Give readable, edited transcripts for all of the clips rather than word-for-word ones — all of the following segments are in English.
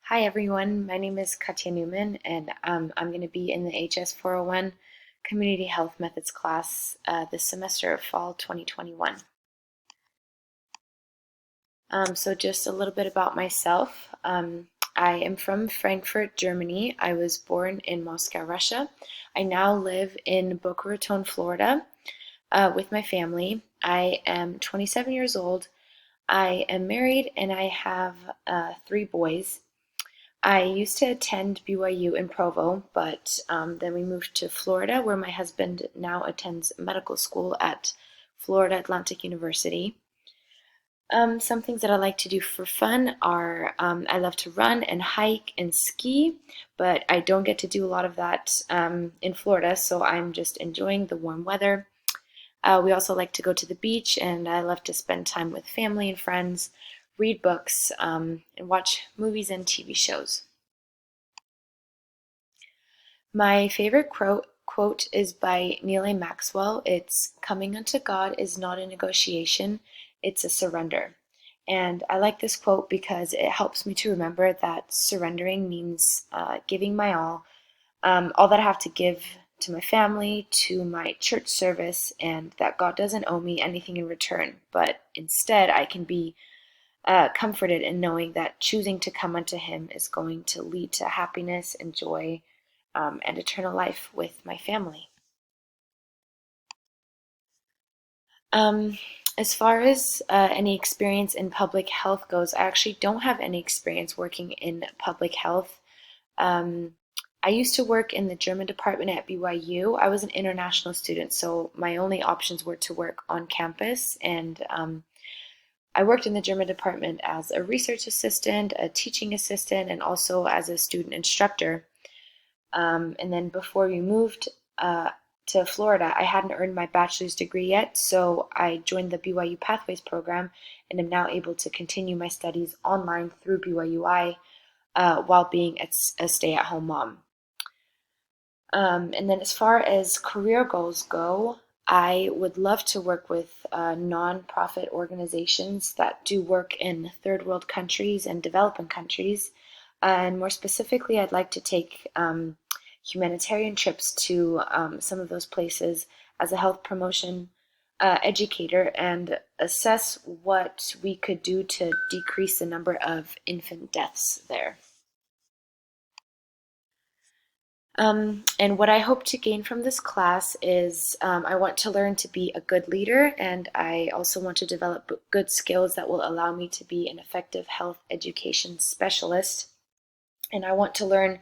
Hi everyone, my name is Katya Newman and I'm going to be in the HS 401 Community Health Methods class this semester of fall 2021. So just a little bit about myself. I am from Frankfurt, Germany. I was born in Moscow, Russia. I now live in Boca Raton, Florida with my family. I am 27 years old. I am married and I have three boys. I used to attend BYU in Provo, but then we moved to Florida, where my husband now attends medical school at Florida Atlantic University. Some things that I like to do for fun are I love to run and hike and ski, but I don't get to do a lot of that in Florida, so I'm just enjoying the warm weather. We also like to go to the beach, and I love to spend time with family and friends, read books, and watch movies and TV shows. My favorite quote is by Neal A. Maxwell. It's coming unto God is not a negotiation, it's a surrender. And I like this quote because it helps me to remember that surrendering means giving my all that I have to give to my family, to my church service, and that God doesn't owe me anything in return, but instead I can be comforted in knowing that choosing to come unto Him is going to lead to happiness and joy and eternal life with my family. Um, as far as any experience in public health goes, I actually don't have any experience working in public health. Um, I used to work in the German department at BYU. I was an international student, so my only options were to work on campus, and I worked in the German department as a research assistant, a teaching assistant, and also as a student instructor. And then before we moved to Florida, I hadn't earned my bachelor's degree yet, so I joined the BYU Pathways program and am now able to continue my studies online through BYUI while being a stay-at-home mom. And then as far as career goals go, I would love to work with nonprofit organizations that do work in third world countries and developing countries. And more specifically, I'd like to take humanitarian trips to some of those places as a health promotion educator and assess what we could do to decrease the number of infant deaths there. And what I hope to gain from this class is I want to learn to be a good leader, and I also want to develop good skills that will allow me to be an effective health education specialist. And I want to learn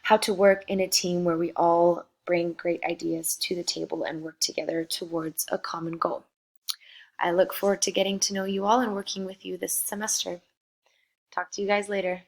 how to work in a team where we all bring great ideas to the table and work together towards a common goal. I look forward to getting to know you all and working with you this semester. Talk to you guys later.